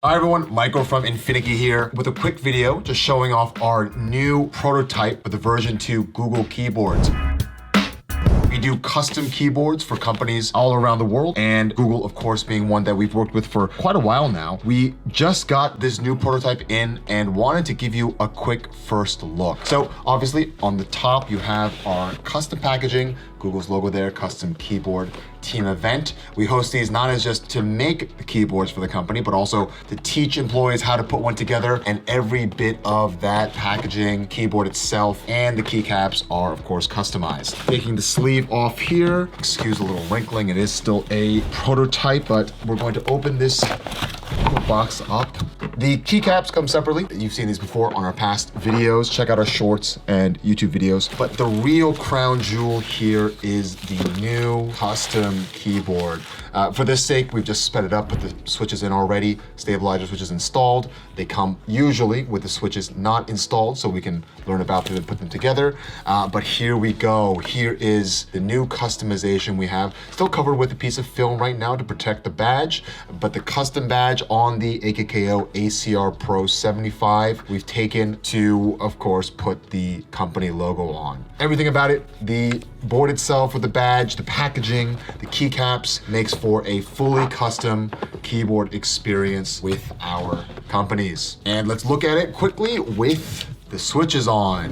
Hi everyone, Michael from Infinikey here with a quick video just showing off our new prototype of the version 2 Google keyboards. We do custom keyboards for companies all around the world, and Google, of course, being one that we've worked with for quite a while now. We just got this new prototype in and wanted to give you a quick first look. So obviously on the top, you have our custom packaging, Google's logo there, custom keyboard team event. We host these not as just to make the keyboards for the company, but also to teach employees how to put one together, and every bit of that packaging, keyboard itself, and the keycaps are of course customized. Taking the sleeve off here, excuse a little wrinkling, it is still a prototype, but we're going to open this box up. The keycaps come separately. You've seen these before on our past videos. Check out our shorts and YouTube videos. But the real crown jewel here is the new custom keyboard. For this sake, we've just sped it up, put the switches in already, stabilizer switches installed. They come usually with the switches not installed, so we can learn about them and put them together. But here we go. Here is the new customization we have. Still covered with a piece of film right now to protect the badge, but the custom badge on the AKKO ACR Pro 75, we've taken to, of course, put the company logo on. Everything about it, the board itself with the badge, the packaging, the keycaps, makes for a fully custom keyboard experience with our companies. And let's look at it quickly with the switches on.